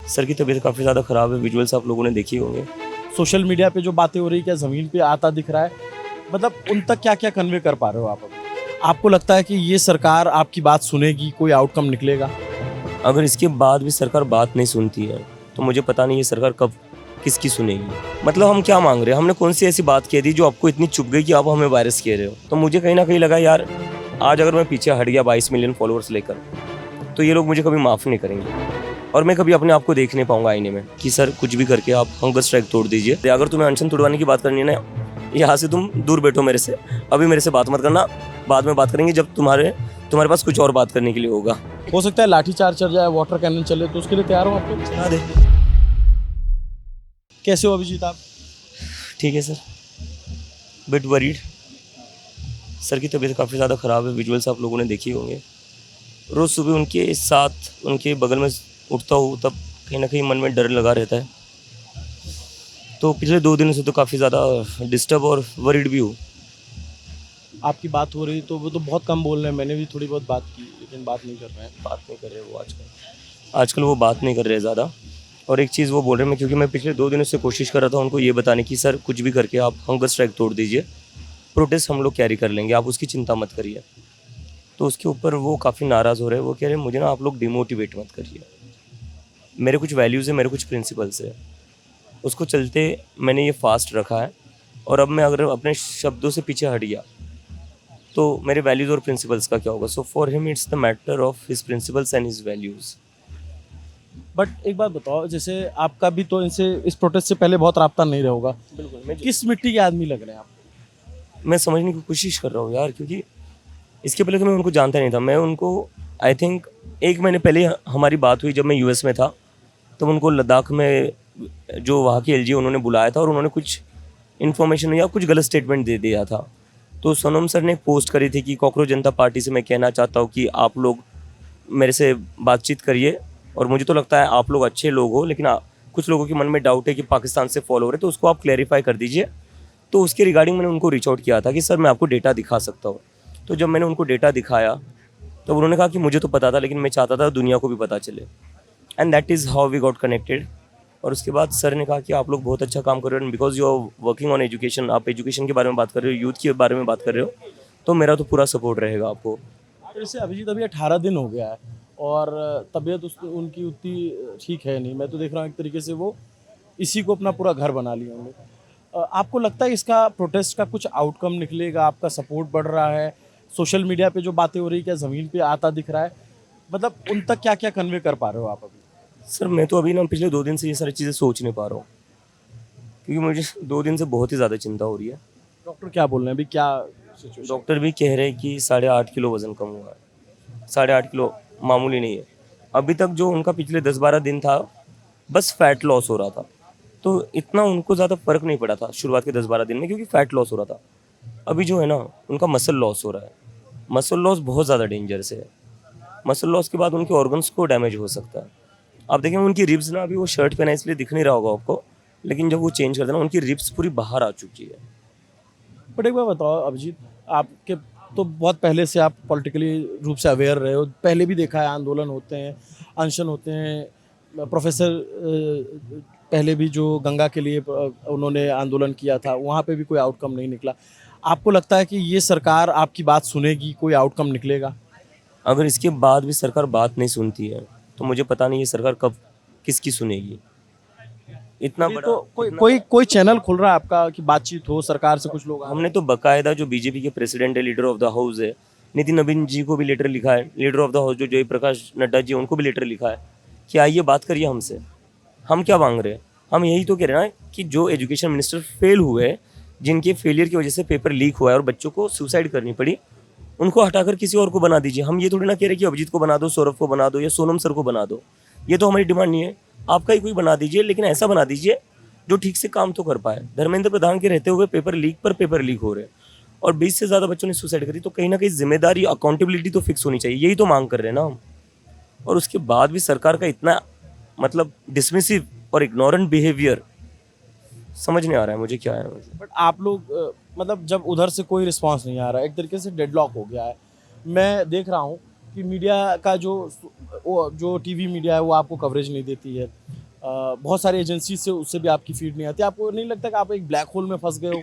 Sir की तबीयत काफ़ी ज़्यादा ख़राब है, विजुअल्स आप लोगों ने देखी होंगे। सोशल मीडिया पे जो बातें हो रही क्या ज़मीन पे आता दिख रहा है? मतलब उन तक क्या-क्या कन्वे कर पा रहे हो आप अभी? आपको लगता है कि ये सरकार आपकी बात सुनेगी, कोई आउटकम निकलेगा? अगर इसके बाद भी सरकार बात नहीं सुनती है, तो मुझे पता नहीं ये सरकार कब किसकी सुनेगी। मतलब हम क्या माँग रहे हैं? हमने कौन सी ऐसी बात कह दी जो आपको इतनी चुभ गई कि आप हमें वायरस कह रहे हो? तो मुझे कहीं न कहीं लगा यार, आज अगर मैं पीछे हट गया 22 मिलियन फॉलोअर्स लेकर, तो ये लोग मुझे कभी माफ़ नहीं करेंगे। और मैं कभी अपने आप को देख नहीं पाऊँगा आईने में कि सर कुछ भी करके आप हंगर स्ट्राइक तोड़ दीजिए। अगर तुम्हें अनशन तोड़वाने की बात करनी है ना, यहाँ से तुम दूर बैठो मेरे से। अभी मेरे से बात मत करना, बाद में बात करेंगे जब तुम्हारे पास कुछ और बात करने के लिए होगा। हो सकता है लाठीचार्ज चल जाए, वाटर कैनन चले, तो उसके लिए तैयार हो आप लोग? चला दे। कैसे हो अभिजीत आप? ठीक है सर, बिट वरीड। सर की तबीयत काफ़ी ज़्यादा ख़राब है, विजुअल्स आप लोगों ने देखी होंगे। रोज़ सुबह उनके साथ उनके बगल में उठता हूँ तब कहीं ना कहीं मन में डर लगा रहता है। तो पिछले 2 दिनों से तो काफ़ी ज़्यादा डिस्टर्ब और वरीड भी हूँ। आपकी बात हो रही तो वो तो बहुत कम बोल रहे हैं, मैंने भी थोड़ी बहुत बात की, लेकिन बात नहीं कर रहे हैं। बात नहीं कर रहे वो आजकल वो बात नहीं कर रहे ज़्यादा। और एक चीज़ वो बोल रहे हैं, क्योंकि मैं पिछले 2 दिनों से कोशिश कर रहा था उनको ये बताने की सर कुछ भी करके आप हंगर स्ट्राइक तोड़ दीजिए, प्रोटेस्ट हम लोग कैरी कर लेंगे, आप उसकी चिंता मत करिए। तो उसके ऊपर वो काफ़ी नाराज़ हो रहे हैं। वो कह रहे हैं मुझे ना आप लोग डिमोटिवेट मत करिए, मेरे कुछ वैल्यूज़ है, मेरे कुछ प्रिंसिपल्स है, उसको चलते मैंने ये फास्ट रखा है। और अब मैं अगर अपने शब्दों से पीछे हट गया तो मेरे वैल्यूज़ और प्रिंसिपल्स का क्या होगा? So for him it's the matter of his principles and his values. But एक बात बताओ, जैसे आपका भी तो इनसे इस प्रोटेस्ट से पहले बहुत राब्ता नहीं रहा होगा, बिल्कुल, किस मिट्टी के आदमी लग रहे हैं आप? मैं समझने की कोशिश कर रहा हूँ यार, क्योंकि इसके पहले तो मैं उनको जानता नहीं था। मैं उनको आई थिंक 1 महीने पहले हमारी बात हुई जब मैं यूएस में था। तब उनको लद्दाख में जो वहाँ की एलजी उन्होंने बुलाया था और उन्होंने कुछ इन्फॉर्मेशन या कुछ गलत स्टेटमेंट दे दिया था। तो सोनम सर ने एक पोस्ट करी थी कि कॉकरोच जनता पार्टी से मैं कहना चाहता हूँ कि आप लोग मेरे से बातचीत करिए। और मुझे तो लगता है आप लोग अच्छे लोग हो, लेकिन कुछ लोगों के मन में डाउट है कि पाकिस्तान से फॉलो हो रहे, तो उसको आप क्लैरिफाई कर दीजिए। तो उसके रिगार्डिंग मैंने उनको रीच आउट किया था कि सर मैं आपको डेटा दिखा सकता हूँ। तो जब मैंने उनको डेटा दिखाया तो उन्होंने कहा कि मुझे तो पता था, लेकिन मैं चाहता था दुनिया को भी पता चले। And that is how we got connected. और उसके बाद सर ने कहा कि आप लोग बहुत अच्छा काम कर रहे हो, because you are working on education, आप एजुकेशन के बारे में बात कर रहे हो, यूथ के बारे में बात कर रहे हो, तो मेरा तो पूरा सपोर्ट रहेगा आपको। तो जैसे अभिजीत अभी 18 दिन हो गया है और तबीयत उनकी उतनी ठीक है नहीं। मैं तो देख रहा हूँ एक तरीके से वो इसी को अपना पूरा घर बना लिए होंगे। आपको लगता है इसका प्रोटेस्ट का कुछ आउटकम निकलेगा? आपका सपोर्ट बढ़ रहा है? सोशल मीडिया पे जो बातें हो रही क्या ज़मीन पे आता दिख रहा है? मतलब उन तक क्या-क्या कन्वे कर पा रहे हो आप अभी? सर मैं तो अभी ना पिछले 2 दिन से ये सारी चीज़ें सोच नहीं पा रहा हूँ, क्योंकि मुझे 2 दिन से बहुत ही ज़्यादा चिंता हो रही है। डॉक्टर क्या बोल रहे हैं अभी, क्या सिचुएशन? डॉक्टर भी कह रहे हैं कि 8.5 किलो वज़न कम हुआ है। 8.5 किलो मामूली नहीं है। अभी तक जो उनका पिछले 10-12 दिन था, बस फैट लॉस हो रहा था। तो इतना उनको ज़्यादा फ़र्क नहीं पड़ा था शुरुआत के 10-12 दिन में, क्योंकि फ़ैट लॉस हो रहा था। अभी जो है ना, उनका मसल लॉस हो रहा है। मसल लॉस बहुत ज़्यादा डेंजरस है। मसल लॉस के बाद उनके ऑर्गन्स को डैमेज हो सकता है। आप देखें उनकी रिब्स ना, अभी वो शर्ट पहना है इसलिए दिख नहीं रहा होगा आपको, लेकिन जब वो चेंज कर देना उनकी रिब्स पूरी बाहर आ चुकी है। बट एक बार बताओ अभिजीत, आपके तो बहुत पहले से आप पॉलिटिकली रूप से अवेयर रहे हो, पहले भी देखा है आंदोलन होते हैं, अनशन होते हैं। प्रोफेसर पहले भी जो गंगा के लिए उन्होंने आंदोलन किया था, वहाँ पे भी कोई आउटकम नहीं निकला। आपको लगता है कि ये सरकार आपकी बात सुनेगी, कोई आउटकम निकलेगा? अगर इसके बाद भी सरकार बात नहीं सुनती है, तो मुझे पता नहीं ये सरकार कब किसकी सुनेगी। इतना ये बड़ा तो कोई चैनल खुल रहा है आपका कि बातचीत हो सरकार से, कुछ लोग आ रहे हमने तो बकायदा जो बीजेपी के प्रेसिडेंट है, लीडर ऑफ द हाउस है, नितिन नवीन जी को भी लेटर लिखा है। लीडर ऑफ द हाउस जो जयप्रकाश नड्डा जी, उनको भी लेटर लिखा है कि आइए बात करिए हमसे। हम क्या मांग रहे हैं? हम यही तो कह रहे हैं ना कि जो एजुकेशन मिनिस्टर फेल हुए, जिनके फेलियर की वजह से पेपर लीक हुआ है और बच्चों को सुसाइड करनी पड़ी, उनको हटाकर किसी और को बना दीजिए। हम ये थोड़ी ना कह रहे कि अभिजीत को बना दो, सौरभ को बना दो या सोनम सर को बना दो। ये तो हमारी डिमांड नहीं है। आपका ही कोई बना दीजिए, लेकिन ऐसा बना दीजिए जो ठीक से काम तो कर पाए। धर्मेंद्र प्रधान के रहते हुए पेपर लीक हो रहे हैं और 20 से ज़्यादा बच्चों ने सुसाइड करी। तो कहीं ना कहीं जिम्मेदारी, अकाउंटेबिलिटी तो फिक्स होनी चाहिए। यही तो मांग कर रहे हैं ना हम। और उसके बाद भी सरकार का इतना मतलब डिसमिसिव और इग्नोरेंट बिहेवियर समझ नहीं आ रहा है मुझे क्या है। बट आप लोग मतलब जब उधर से कोई रिस्पांस नहीं आ रहा है, एक तरीके से डेडलॉक हो गया है। मैं देख रहा हूँ कि कि मीडिया का जो टीवी मीडिया है वो आपको कवरेज नहीं देती है, बहुत सारी एजेंसी से उससे भी आपकी फीड नहीं आती। आपको नहीं लगता कि आप एक ब्लैक होल में फंस गए हो?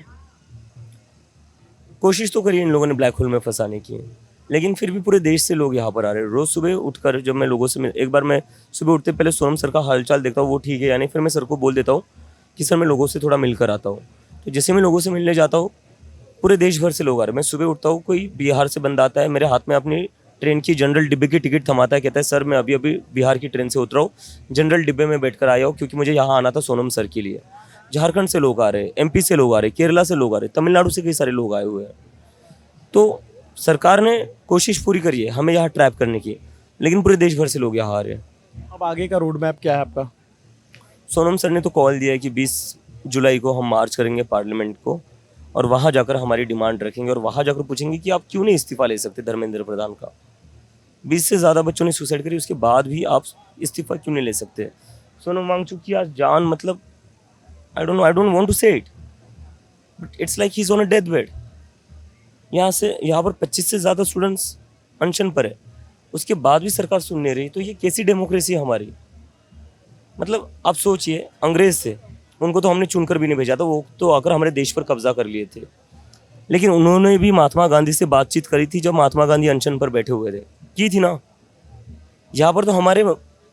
कोशिश तो करी इन लोगों ने ब्लैक होल में फंसाने की, लेकिन फिर भी पूरे देश से लोग यहाँ पर आ रहे हैं। रोज़ सुबह उठकर जब मैं लोगों से एक बार मैं सुबह उठते पहले सोनम सर का हालचाल देखता हूँ, वो ठीक है या नहीं, फिर मैं सर को बोल देता हूँ कि सर मैं लोगों से थोड़ा मिलकर आता हूँ। तो जैसे मैं लोगों से मिलने जाता हूँ, पूरे देश भर से लोग आ रहे हैं। मैं सुबह उठता हूँ, कोई बिहार से बंदा आता है, मेरे हाथ में अपनी ट्रेन की जनरल डिब्बे की टिकट थमाता है, कहता है सर मैं अभी अभी बिहार की ट्रेन से उतरा हूँ, जनरल डिब्बे में बैठ कर आया हूँ क्योंकि मुझे यहाँ आना था सोनम सर के लिए। झारखंड से लोग आ रहे हैं, एमपी से लोग आ रहे हैं, केरला से लोग आ रहे हैं, तमिलनाडु से कई सारे लोग आए हुए हैं। तो सरकार ने कोशिश पूरी करी है हमें यहाँ ट्रैप करने की, लेकिन पूरे देश भर से लोग यहाँ आ रहे हैं। अब आगे का रोड मैप क्या है आपका? सोनम सर ने तो कॉल दिया है कि 20 जुलाई को हम मार्च करेंगे पार्लियामेंट को, और वहाँ जाकर हमारी डिमांड रखेंगे और वहाँ जाकर पूछेंगे कि आप क्यों नहीं इस्तीफा ले सकते धर्मेंद्र प्रधान का। 20 से ज़्यादा बच्चों ने सुसाइड करी, उसके बाद भी आप इस्तीफा क्यों नहीं ले सकते। सोनम वांगचुक की आज जान, मतलब आई डोंट वांट टू से it, but it's like he is on a death bed. यहाँ पर 25 से ज़्यादा स्टूडेंट्स अनशन पर है, उसके बाद भी सरकार सुन नहीं रही। तो ये कैसी डेमोक्रेसी है हमारी? मतलब आप सोचिए, अंग्रेज थे, उनको तो हमने चुनकर भी नहीं भेजा था, वो तो आकर हमारे देश पर कब्जा कर लिए थे, लेकिन उन्होंने भी महात्मा गांधी से बातचीत करी थी जब महात्मा गांधी अनशन पर बैठे हुए थे, की थी ना। यहाँ पर तो हमारे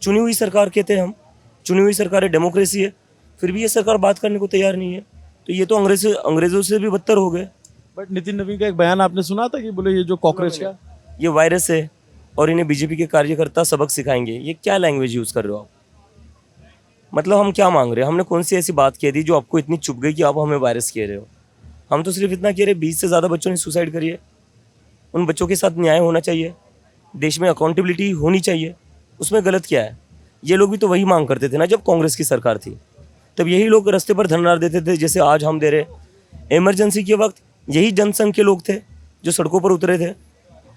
चुनी हुई सरकार के थे, हम चुनी हुई सरकार है, डेमोक्रेसी है, फिर भी ये सरकार बात करने को तैयार नहीं है। तो ये तो अंग्रेजों से भी बदतर हो गए। बट नितिन नवीन का एक बयान आपने सुना था कि बोले ये जो कॉकरोच का ये वायरस है और इन्हें बीजेपी के कार्यकर्ता सबक सिखाएंगे। ये क्या लैंग्वेज यूज़ कर रहे हो आप? मतलब हम क्या मांग रहे हैं? हमने कौन सी ऐसी बात कह दी जो आपको इतनी चुभ गई कि आप हमें वायरस कह रहे हो? हम तो सिर्फ इतना कह रहे, 20 से ज़्यादा बच्चों ने सुसाइड करी है, उन बच्चों के साथ न्याय होना चाहिए, देश में अकाउंटेबिलिटी होनी चाहिए, उसमें गलत क्या है? ये लोग भी तो वही मांग करते थे ना जब कांग्रेस की सरकार थी, तब यही लोग रास्ते पर धरना देते थे जैसे आज हम दे रहे। इमरजेंसी के वक्त यही जनसंघ के लोग थे जो सड़कों पर उतरे थे,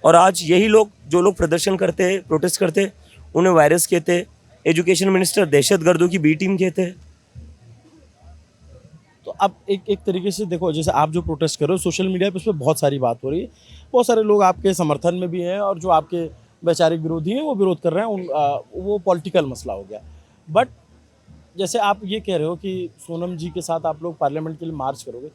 और आज यही लोग जो लोग प्रदर्शन करते, प्रोटेस्ट करते, उन्हें वायरस कहते, एजुकेशन मिनिस्टर दहशतगर्दों की बी टीम कहते। तो अब एक तरीके से देखो, जैसे आप जो प्रोटेस्ट कर रहे हो सोशल मीडिया पे, उस पर बहुत सारी बात हो रही है, बहुत सारे लोग आपके समर्थन में भी हैं और जो आपके वैचारिक विरोधी हैं वो विरोध कर रहे हैं, वो पॉलिटिकल मसला हो गया। बट जैसे आप ये कह रहे हो कि सोनम जी के साथ आप लोग पार्लियामेंट के लिए मार्च करोगे,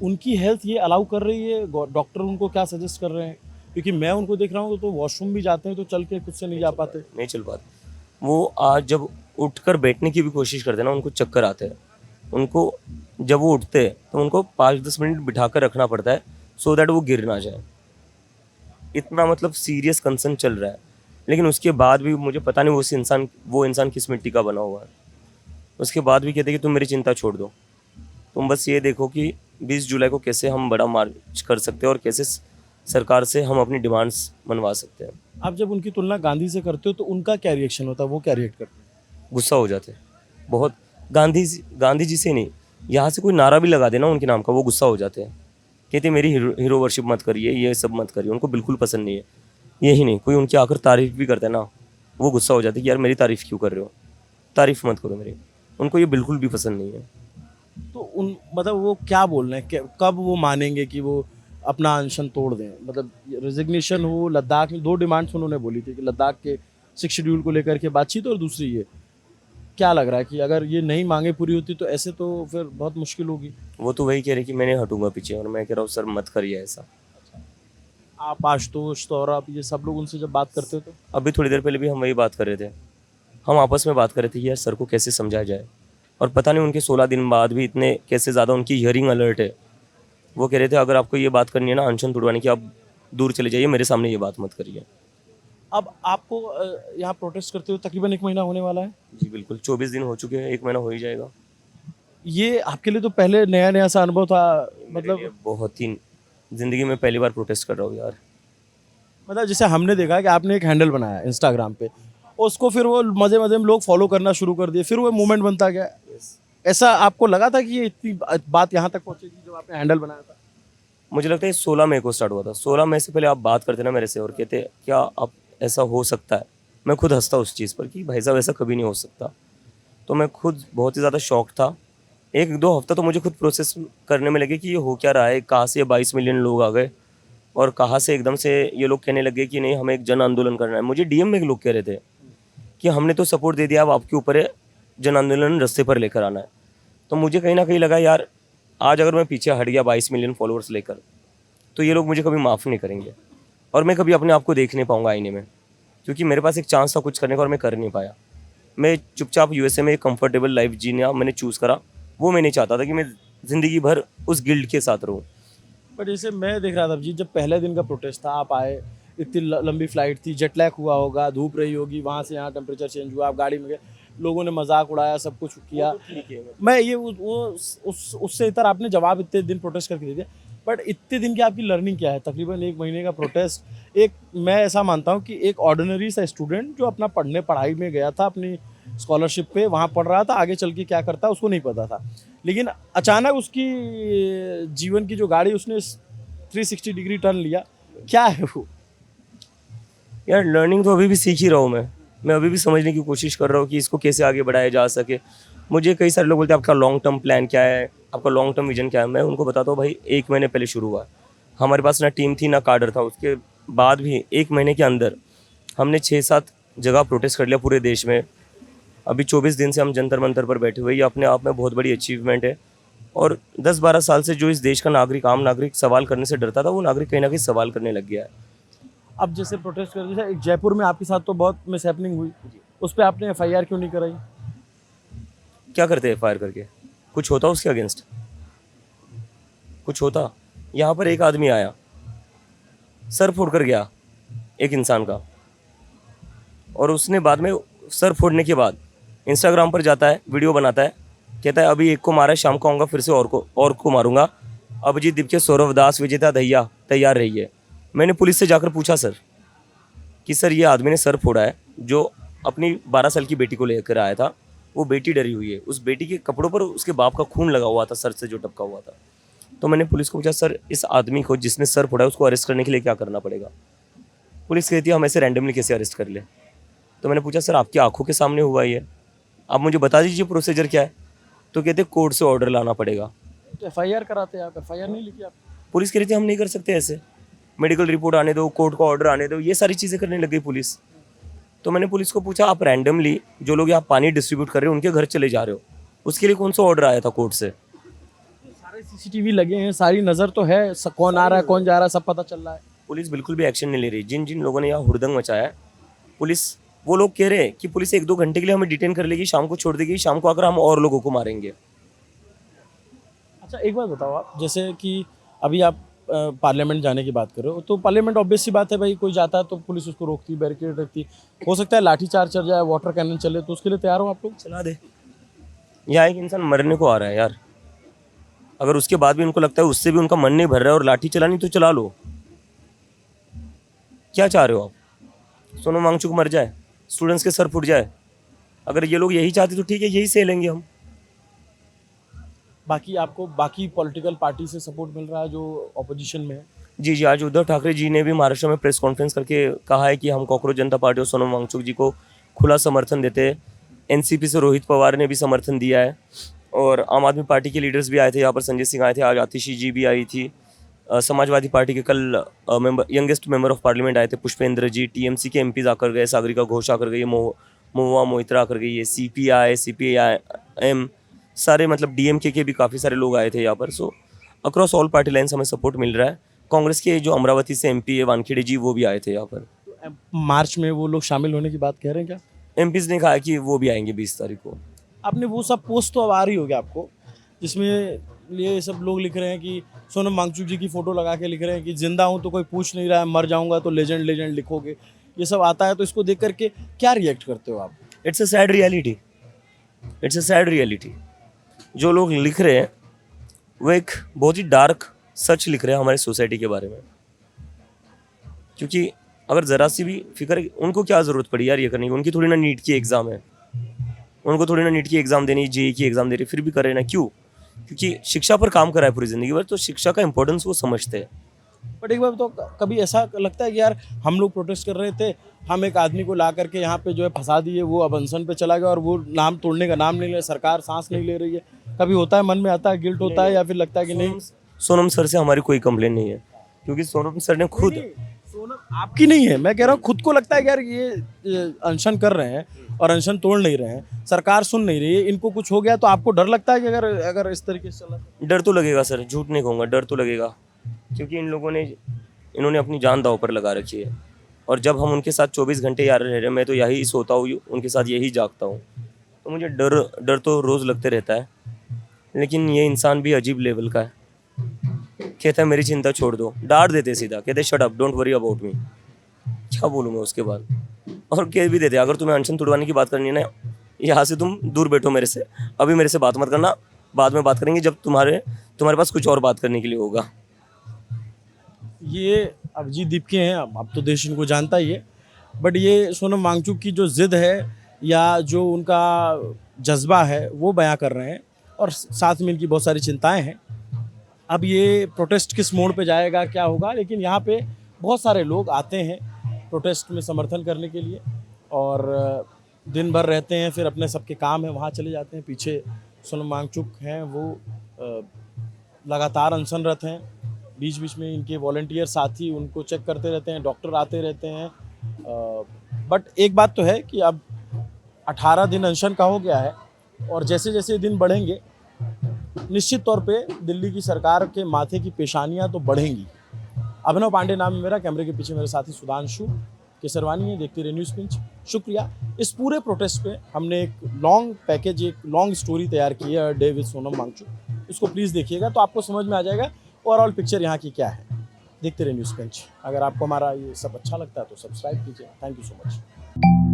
उनकी हेल्थ ये अलाउ कर रही है? डॉक्टर उनको क्या सजेस्ट कर रहे हैं? क्योंकि मैं उनको देख रहा हूँ तो वॉशरूम भी जाते हैं तो चल के खुद से नहीं जा पाते। नहीं चल पाते वो। आज जब उठकर बैठने की भी कोशिश करते हैं ना, उनको चक्कर आते हैं। उनको जब वो उठते हैं तो उनको 5-10 मिनट बिठा कर रखना पड़ता है सो दैट वो गिर ना जाए। इतना मतलब सीरियस कंसर्न चल रहा है, लेकिन उसके बाद भी मुझे पता नहीं वो इंसान किस मिट्टी का बना हुआ है। उसके बाद भी कहते हैं कि तुम मेरी चिंता छोड़ दो, तुम बस ये देखो कि 20 जुलाई को कैसे हम बड़ा मार्च कर सकते हैं और कैसे सरकार से हम अपनी डिमांड्स मनवा सकते हैं। आप जब उनकी तुलना गांधी से करते हो तो उनका क्या रिएक्शन होता है, वो क्या रिएक्ट करते हैं? गुस्सा हो जाते हैं बहुत। गांधी जी से नहीं, यहाँ से कोई नारा भी लगा देना उनके नाम का, वो गुस्सा हो जाते हैं, कहते मेरी हीरो वर्शिप मत करिए, ये सब मत करिए। उनको बिल्कुल पसंद नहीं है। यही नहीं, कोई उनकी आकर तारीफ भी करता है ना, वो गुस्सा हो जाते हैं कि यार मेरी तारीफ क्यों कर रहे हो, तारीफ मत करो मेरी। उनको ये बिल्कुल भी पसंद नहीं है। तो उन मतलब वो क्या बोल रहे हैं, कब वो मानेंगे कि वो अपना अनशन तोड़ दें? मतलब रेजिग्नेशन हो, लद्दाख में 2 डिमांड्स उन्होंने बोली थी कि लद्दाख के 6 शेड्यूल को लेकर के बातचीत, और दूसरी ये, क्या लग रहा है कि अगर ये नहीं मांगे पूरी होती तो ऐसे तो फिर बहुत मुश्किल होगी? वो तो वही कह रहे कि मैंने हटूंगा पीछे, और मैं कह रहा हूँ सर मत करिए ऐसा। आप आशुतोष, सौरभ, ये सब लोग उनसे जब बात करते हो तो? अभी थोड़ी देर पहले भी हम वही बात कर रहे थे, हम आपस में बात कर रहे थे कि यार सर को कैसे समझाया जाए। और पता नहीं उनके 16 दिन बाद भी इतने कैसे ज़्यादा उनकी हियरिंग अलर्ट है। वो कह रहे थे अगर आपको ये बात करनी है ना अनशन तोड़वाने की, आप दूर चले जाइए, मेरे सामने ये बात मत करिए। अब आपको यहाँ प्रोटेस्ट करते हुए तकरीबन 1 महीना होने वाला है? जी बिल्कुल, 24 दिन हो चुके हैं, 1 महीना हो ही जाएगा। ये आपके लिए तो पहले नया नया सा अनुभव था, मतलब बहुत ही ज़िंदगी में पहली बार प्रोटेस्ट कर रहा हूँ यार। मतलब जैसे हमने देखा कि आपने एक हैंडल बनाया इंस्टाग्राम पे, उसको फिर वो मजे मजे में लोग फॉलो करना शुरू कर दिए, फिर वो मूवमेंट बनता गया। ऐसा आपको लगा था कि ये इतनी बात यहाँ तक पहुँचेगी जब आपने हैंडल बनाया था? मुझे लगता है 16 मई को स्टार्ट हुआ था। 16 मई से पहले आप बात करते ना मेरे से और कहते क्या आप ऐसा हो सकता है, मैं खुद हंसता उस चीज़ पर कि भाई साहब ऐसा कभी नहीं हो सकता। तो मैं खुद बहुत ही ज़्यादा शॉक था। 1-2 हफ्ता तो मुझे खुद प्रोसेस करने में लगे कि ये हो क्या रहा है, कहाँ से ये 22 मिलियन लोग आ गए, और कहाँ से एकदम से ये लोग कहने लगे कि नहीं हमें एक जन आंदोलन करना है। मुझे डीएम में लोग कह रहे थे कि हमने तो सपोर्ट दे दिया, अब आपके ऊपर है जन आंदोलन रास्ते पर लेकर आना है। तो मुझे कहीं ना कहीं लगा यार आज अगर मैं पीछे हट गया 22 मिलियन फॉलोअर्स लेकर तो ये लोग मुझे कभी माफ़ नहीं करेंगे और मैं कभी अपने आप को देख नहीं पाऊंगा आईने में, क्योंकि मेरे पास एक चांस था कुछ करने का और मैं कर नहीं पाया। मैं चुपचाप यूएसए में एक कंफर्टेबल लाइफ जीना मैंने चूज़ करा, वो मैं नहीं चाहता था कि मैं ज़िंदगी भर उस गिल्ड के साथ रहूँ। बट जैसे मैं देख रहा था अभिजीत, जब पहले दिन का प्रोटेस्ट था, आप आए, इतनी लंबी फ्लाइट थी, जेट लैग हुआ होगा, धूप रही होगी, वहाँ से यहाँ टेम्परेचर चेंज हुआ, आप गाड़ी में गए, लोगों ने मजाक उड़ाया, सब कुछ किया। मैं ये उससे इतर आपने जवाब इतने दिन प्रोटेस्ट करके दे दिया, बट इतने दिन की आपकी लर्निंग क्या है? तकरीबन 1 महीने का प्रोटेस्ट। एक मैं ऐसा मानता हूँ कि एक ऑर्डिनरी सा स्टूडेंट जो अपना पढ़ाई में गया था, अपनी स्कॉलरशिप पे वहाँ पढ़ रहा था, आगे चल के क्या करता उसको नहीं पता था, लेकिन अचानक उसकी जीवन की जो गाड़ी उसने 360 डिग्री टर्न लिया, क्या है वो? यार लर्निंग तो अभी भी सीख ही रहा हूँ मैं अभी भी समझने की कोशिश कर रहा हूँ कि इसको कैसे आगे बढ़ाया जा सके। मुझे कई सारे लोग बोलते हैं आपका लॉन्ग टर्म प्लान क्या है, आपका लॉन्ग टर्म विजन क्या है। मैं उनको बताता हूँ भाई 1 महीने पहले शुरू हुआ, हमारे पास ना टीम थी ना काडर था। उसके बाद भी 1 महीने के अंदर हमने 6-7 जगह प्रोटेस्ट कर लिया पूरे देश में। अभी 24 दिन से हम जंतर मंतर पर बैठे हुए, ये अपने आप में बहुत बड़ी अचीवमेंट है। और 10-12 साल से जो इस देश का नागरिक, आम नागरिक सवाल करने से डरता था, वो नागरिक कहीं ना कहीं सवाल करने लग गया है। अब जैसे प्रोटेस्ट कर जैसे एक जयपुर में आपके साथ तो बहुत मिसहैपनिंग हुई, उस पर आपने एफआईआर क्यों नहीं कराई? क्या करते हैं फायर करके? कुछ होता उसके अगेंस्ट? कुछ होता? यहाँ पर एक आदमी आया, सर फोड़ कर गया एक इंसान का, और उसने बाद में सर फोड़ने के बाद इंस्टाग्राम पर जाता है, वीडियो बनाता है, कहता है अभी एक को मारा है, शाम को आऊँगा फिर से और को मारूंगा। अभिजीत दीपके, सौरव दास, विजेता दहिया तैयार रहिए। मैंने पुलिस से जाकर पूछा सर कि सर ये आदमी ने सर फोड़ा है, जो अपनी 12 साल की बेटी को लेकर आया था, वो बेटी डरी हुई है, उस बेटी के कपड़ों पर उसके बाप का खून लगा हुआ था, सर से जो टपका हुआ था। तो मैंने पुलिस को पूछा सर इस आदमी को जिसने सर फोड़ा है उसको अरेस्ट करने के लिए क्या करना पड़ेगा? पुलिस कहती है हम ऐसे रैंडमली कैसे अरेस्ट कर ले। तो मैंने पूछा सर आपकी आंखों के सामने हुआ ही है, आप मुझे बता दीजिए प्रोसीजर क्या है। तो कहते कोर्ट से ऑर्डर लाना पड़ेगा। तो एफआईआर कराते, आप एफआईआर नहीं लिखी आप? पुलिस कह रही थी हम नहीं कर सकते ऐसे, मेडिकल रिपोर्ट आने दो, कोर्ट का ऑर्डर आने दो, ये सारी चीज़ें करने लग गई पुलिस। तो मैंने पुलिस को पूछा आप रैंडमली जो लोग यहाँ पानी डिस्ट्रीब्यूट कर रहे हो उनके घर चले जा रहे हो, उसके लिए कौन सा ऑर्डर आया था कोर्ट से? सारे सीसीटीवी लगे हैं, सारी नज़र तो है, कौन आ रहा है कौन जा रहा है सब पता चल रहा है। पुलिस बिल्कुल भी एक्शन नहीं ले रही। जिन जिन लोगों ने यहाँ हुड़दंग मचाया है, पुलिस, वो लोग कह रहे हैं कि पुलिस 1-2 घंटे के लिए हमें डिटेन कर लेगी, शाम को छोड़ देगी, शाम को आकर हम और लोगों को मारेंगे। अच्छा एक बात बताओ आप, जैसे कि अभी आप पार्लियामेंट जाने की बात कर रहे हो, तो पार्लियामेंट ऑब्वियस सी बात है भाई, कोई जाता है तो पुलिस उसको रोकती, बैरिकेड रखती, हो सकता है लाठीचार्ज चल जाए, वाटर कैनन चले, तो उसके लिए तैयार हो आप लोग? चला दे। यहाँ एक इंसान मरने को आ रहा है यार, अगर उसके बाद भी उनको लगता है उससे भी उनका मन नहीं भर रहा है और लाठी चलानी तो चला लो। क्या चाह रहे हो आप? सोनम वांगचुक मर जाए, स्टूडेंट्स के सर फूट जाए? अगर ये लोग यही चाहते तो ठीक है, यही सह लेंगे हम। बाकी आपको बाकी पॉलिटिकल पार्टी से सपोर्ट मिल रहा है जो ऑपोजिशन में है? जी, आज उद्धव ठाकरे जी ने भी महाराष्ट्र में प्रेस कॉन्फ्रेंस करके कहा है कि हम कॉकरोच जनता पार्टी और सोनम वांगचुक जी को खुला समर्थन देते हैं। एनसीपी से रोहित पवार ने भी समर्थन दिया है और आम आदमी पार्टी के लीडर्स भी आए थे यहाँ पर। संजय सिंह आए थे, आज आतिशी जी भी आई थी। समाजवादी पार्टी के कल यंगेस्ट मेंबर ऑफ पार्लियामेंट आए थे पुष्पेंद्र जी। टीएमसी के एमपीज आकर गए, सागरिका घोष आकर गई, महुआ मोइत्रा आकर गई है, सीपीआई, सीपीआईएम, सारे मतलब डीएमके के भी काफ़ी सारे लोग आए थे यहाँ पर। सो अक्रॉस ऑल पार्टी लाइन्स हमें सपोर्ट मिल रहा है। कांग्रेस के जो अमरावती से एमपी है वानखेड़े जी, वो भी आए थे यहाँ पर। मार्च में वो लोग शामिल होने की बात कह रहे हैं क्या? एमपीज ने कहा कि वो भी आएंगे 20 तारीख को। आपने वो सब पोस्ट तो अब आ रही होगी आपको, जिसमें ये सब लोग लिख रहे हैं कि सोनम वांगचुक जी की फ़ोटो लगा के लिख रहे हैं कि जिंदा हूँ तो कोई पूछ नहीं रहा है, मर जाऊँगा तो लेजेंड लेजेंड लिखोगे, ये सब आता है, तो इसको देख करके क्या रिएक्ट करते हो आप? It's a sad reality, it's a sad reality. जो लोग लिख रहे हैं वो एक बहुत ही डार्क सच लिख रहे हैं हमारी सोसाइटी के बारे में। क्योंकि अगर ज़रा सी भी फिक्र, उनको क्या ज़रूरत पड़ी यार ये करने की? उनकी थोड़ी ना नीट की एग्ज़ाम है, उनको थोड़ी ना नीट की एग्ज़ाम देनी, जेई की एग्ज़ाम दे रही, फिर भी कर रहे हैं ना। क्यों? क्योंकि शिक्षा पर काम करा है पूरी ज़िंदगी भर, तो शिक्षा का इंपॉर्टेंस वो समझते हैं। बट एक बार तो कभी ऐसा लगता है कि यार हम लोग प्रोटेस्ट कर रहे थे, हम एक आदमी को ला करके यहाँ पे जो है फंसा दिए, वो अब अनशन पे चला गया और वो नाम तोड़ने का नाम नहीं ले रहा, सरकार सांस नहीं ले रही है, कभी होता है मन में आता है, गिल्ट होता है, या फिर लगता है कि नहीं? सोनम सर से हमारी कोई कंप्लेन नहीं है। क्योंकि सोनम सर ने खुद सोनम आपकी नहीं है, मैं कह रहा हूँ खुद को लगता है कि यार ये अनशन कर रहे हैं और अनशन तोड़ नहीं रहे हैं, सरकार सुन नहीं रही है, इनको कुछ हो गया तो आपको डर लगता है कि अगर अगर इस तरीके से चला तो? डर तो लगेगा सर, झूठ नहीं कहूँगा, डर तो लगेगा, क्योंकि इन्होंने अपनी जान दांव पर लगा रखी है। और जब हम उनके साथ 24 घंटे यार रह रहे हैं, मैं तो यही सोता हूँ, उनके साथ यही जागता हूँ, तो मुझे डर तो रोज़ लगते रहता है। लेकिन ये इंसान भी अजीब लेवल का है, कहता है मेरी चिंता छोड़ दो, डांट देते सीधा, कहते shut up, don't worry about me. क्या बोलूँ मैं उसके बाद? और कह भी देते अगर तुम्हें अनशन तुड़वाने की बात करनी है ना, यहाँ से तुम दूर बैठो मेरे से, अभी मेरे से बात मत करना, बाद में बात करेंगे जब तुम्हारे पास कुछ और बात करने के लिए होगा। ये अभिजीत दीपके हैं, अब तो देश इनको जानता ही है, बट ये सोनम वांगचुक की जो जिद है या जो उनका जज्बा है वो बयां कर रहे हैं, और साथ में इनकी बहुत सारी चिंताएं हैं। अब ये प्रोटेस्ट किस मोड़ पे जाएगा, क्या होगा, लेकिन यहाँ पे बहुत सारे लोग आते हैं प्रोटेस्ट में समर्थन करने के लिए, और दिन भर रहते हैं, फिर अपने सबके काम है वहाँ चले जाते हैं। पीछे सोनम वांगचुक हैं, वो लगातार अनशनरत हैं, बीच बीच में इनके वॉलंटियर साथी उनको चेक करते रहते हैं, डॉक्टर आते रहते हैं। बट एक बात तो है कि अब 18 दिन अनशन का हो गया है, और जैसे जैसे दिन बढ़ेंगे निश्चित तौर पे दिल्ली की सरकार के माथे की पेशानियां तो बढ़ेंगी। अभिनव पांडे नाम है मेरा, कैमरे के पीछे मेरे साथी सुधांशु केसरवानी है, देखते रहे न्यूज़ पिंच। शुक्रिया। इस पूरे प्रोटेस्ट पे हमने एक लॉन्ग पैकेज, एक लॉन्ग स्टोरी तैयार की है, डे विद सोनम वांगचुक, इसको प्लीज़ देखिएगा तो आपको समझ में आ जाएगा ओवरऑल पिक्चर यहाँ की क्या है। देखते रहे न्यूज़ पिंच। अगर आपको हमारा ये सब अच्छा लगता है तो सब्सक्राइब कीजिए। Thank you so much.